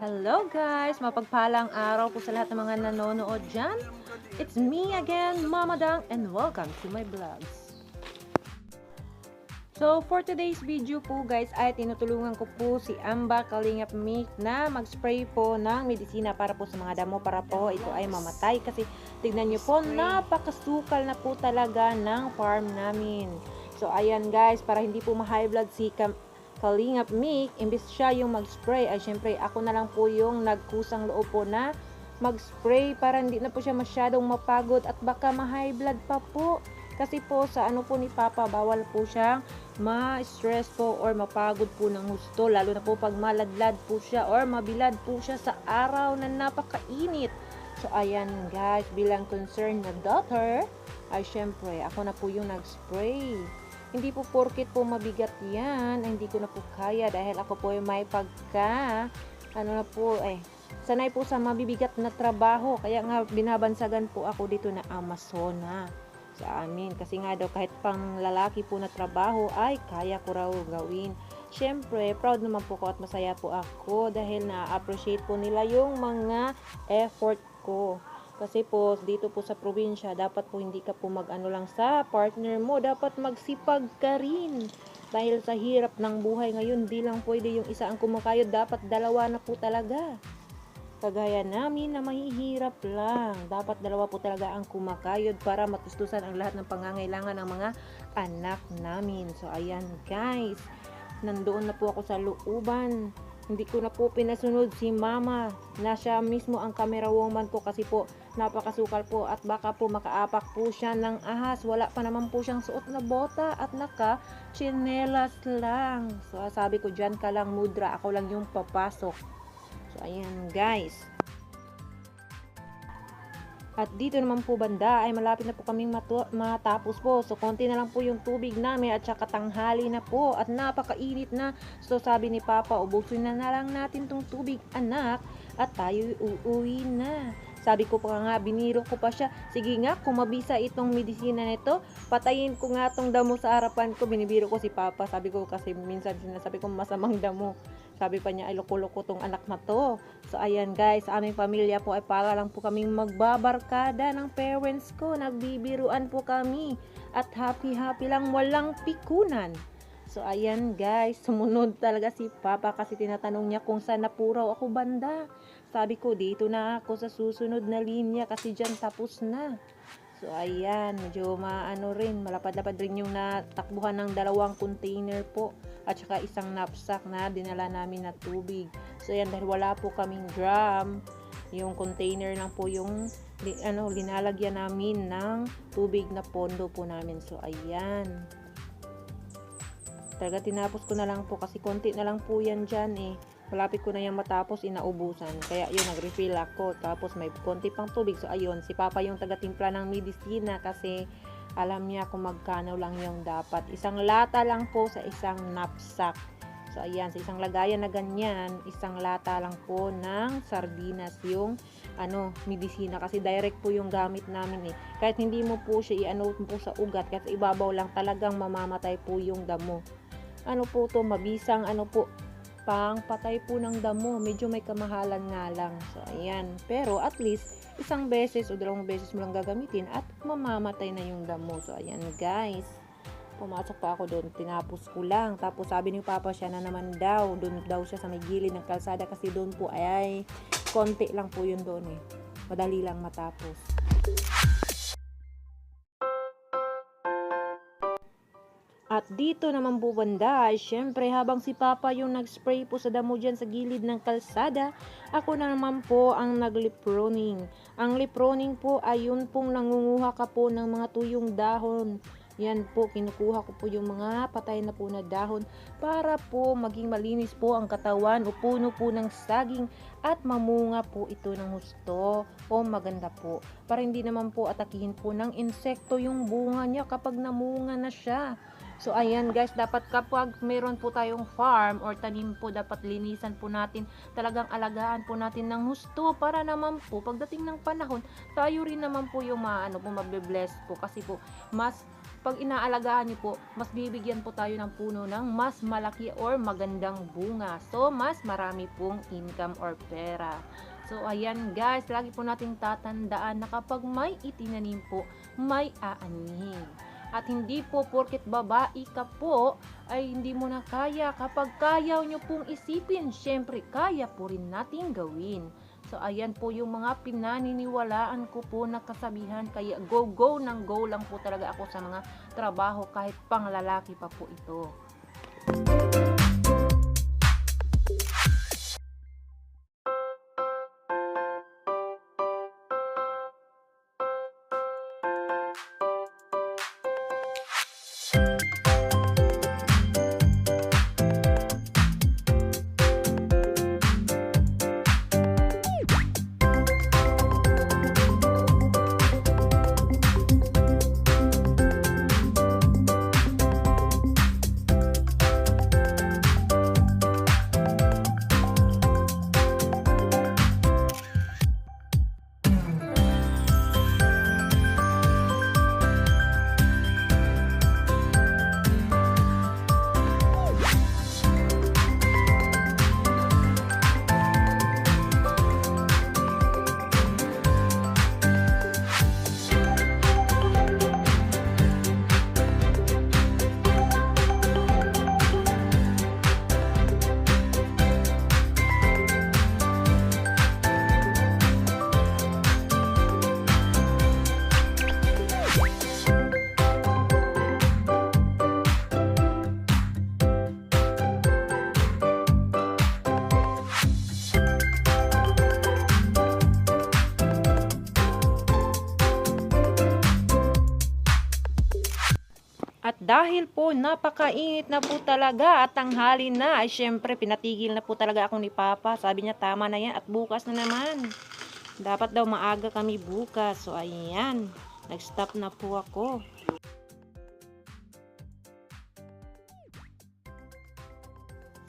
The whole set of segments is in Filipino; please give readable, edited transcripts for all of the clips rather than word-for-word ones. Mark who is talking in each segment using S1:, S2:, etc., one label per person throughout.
S1: Hello guys! Mapagpalang araw po sa lahat ng mga nanonood dyan. It's me again, Mama Dang, and welcome to my vlogs. So, for today's video po guys, ay tinutulungan ko po si Amba Kalingap Mick na mag-spray po ng medisina para po sa mga damo para po ito ay mamatay. Kasi tignan nyo po, napakasukal na po talaga ng farm namin. So, ayan guys, para hindi po ma-high blood si Kalingap Mick, imbis siya yung mag-spray, ay syempre ako na lang po yung nagkusang loob po na mag-spray para hindi na po siya masyadong mapagod at baka ma-high blood pa po. Kasi po sa ano po ni Papa, bawal po siyang ma-stress po or mapagod po ng husto, lalo na po pag maladlad po siya or mabilad po siya sa araw na napakainit. So ayan guys, bilang concerned na daughter, ay syempre ako na po yung nag-spray. Hindi po porket po mabigat yan, hindi ko na po kaya dahil ako po ay may sanay po sa mabibigat na trabaho. Kaya nga binabansagan po ako dito na Amazona sa amin. Kasi nga daw kahit pang lalaki po na trabaho ay kaya ko raw gawin. Syempre, proud naman po ko at masaya po ako dahil na-appreciate po nila yung mga effort ko. Kasi po, dito po sa probinsya, dapat po hindi ka po mag-ano lang sa partner mo. Dapat magsipag ka rin. Dahil sa hirap ng buhay ngayon, di lang pwede yung isa ang kumakayod. Dapat dalawa na po talaga. Kagaya namin na mahihirap lang. Dapat dalawa po talaga ang kumakayod para matustusan ang lahat ng pangangailangan ng mga anak namin. So, ayan guys. Nandoon na po ako sa looban. Hindi ko na po pinasunod si Mama na siya mismo ang camera woman ko kasi po napakasukal po at baka po makaapak po siya ng ahas. Wala pa naman po siyang suot na bota at naka-chinelas lang. So sabi ko, dyan ka lang mudra, ako lang yung papasok. So ayan guys. At dito naman po banda ay malapit na po kaming matapos po. So konti na lang po yung tubig namin at saka tanghali na po at napakainit na. So sabi ni Papa, ubusin na lang natin tong tubig anak at tayo uuwi na. Sabi ko pa nga, biniro ko pa siya. Sige nga, kung mabisa itong medisina nito, patayin ko nga tong damo sa harapan ko. Binibiro ko si Papa. Sabi ko kasi minsan sinasabi ko masamang damo. Sabi pa niya, ay loko-loko tong anak na to. So ayan guys, sa aming pamilya po ay para lang po kaming magbabarkada ng parents ko. Nagbibiruan po kami. At happy-happy lang, walang pikunan. So ayan guys, sumunod talaga si Papa kasi tinatanong niya kung saan na po raw ako banda. Sabi ko, dito na ako sa susunod na linya kasi dyan tapos na. So ayan, medyo malapad-lapad rin yung natakbuhan ng 2 container po at saka isang knapsack na dinala namin na tubig. So ayan, dahil wala po kaming drum, yung container lang po yung linalagyan namin ng tubig na pondo po namin. So ayan, talaga tinapos ko na lang po kasi konti na lang po yan dyan eh. Malapit ko na yung matapos, inaubusan. Kaya yun, nag-refill ako. Tapos may konti pang tubig. So ayun, si Papa yung taga-timpla ng medisina kasi alam niya kung magkano lang yung dapat. Isang lata lang po sa isang knapsack. So ayan, sa isang lagayan na ganyan, isang lata lang po ng sardinas yung medisina. Kasi direct po yung gamit namin eh. Kahit hindi mo po siya po sa ugat, kahit sa ibabaw lang talagang mamamatay po yung damo. Mabisang pang patay po ng damo, medyo may kamahalan nga lang. So ayan, pero at least isang beses o 2 beses mo lang gagamitin at mamamatay na yung damo. So ayan guys, pumasok pa ako doon, tinapos ko lang. Tapos sabi ni Papa, siya na naman daw, doon daw siya sa may gilid ng kalsada kasi doon po ay konti lang po yun doon eh, madali lang matapos. At dito naman po banda, syempre habang si Papa yung nag-spray po sa damo dyan sa gilid ng kalsada, ako na naman po ang nag-lip pruning. Ang lip pruning po ay yun pong nangunguha ka po ng mga tuyong dahon. Yan po, kinukuha ko po yung mga patay na po na dahon para po maging malinis po ang katawan o puno po ng saging at mamunga po ito ng husto o maganda po. Para hindi naman po atakihin po ng insekto yung bunga niya kapag namunga na siya. So ayan guys, dapat kapag meron po tayong farm or tanim po, dapat linisan po natin, talagang alagaan po natin ng husto para naman po pagdating ng panahon, tayo rin naman po yung mabe-bless po kasi po mas pag inaalagaan niyo po, mas bibigyan po tayo ng puno ng mas malaki or magandang bunga. So, mas marami pong income or pera. So, ayan guys, lagi po nating tatandaan na kapag may itinanim po, may aanim. At hindi po porket babae ka po, ay hindi mo na kaya. Kapag kaya nyo pong isipin, syempre kaya po rin natin gawin. So, ayan po yung mga pinaniniwalaan ko po na kasabihan. Kaya go ng go lang po talaga ako sa mga trabaho kahit panglalaki pa po ito. At dahil po napakainit na po talaga at tanghali na, ay syempre pinatigil na po talaga ako ni Papa. Sabi niya tama na yan at bukas na naman. Dapat daw maaga kami bukas. So ayan, nag-stop na po ako.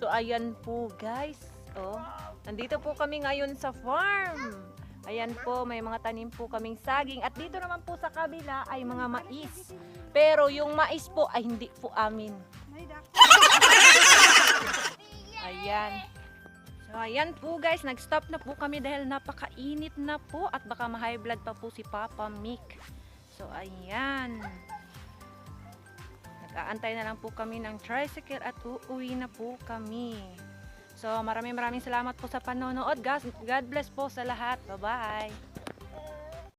S1: So ayan po guys. Oh, nandito po kami ngayon sa farm. Ayan po, may mga tanim po kaming saging. At dito naman po sa kabila ay mga mais. Pero yung mais po ay hindi po amin. Ayan. So ayan po guys, nag-stop na po kami dahil napakainit na po. At baka ma-high blood pa po si Papa Mick. So ayan. Nag-aantay na lang po kami ng tricycle at uuwi na po kami. So maraming salamat po sa panonood. God bless po sa lahat. Bye-bye.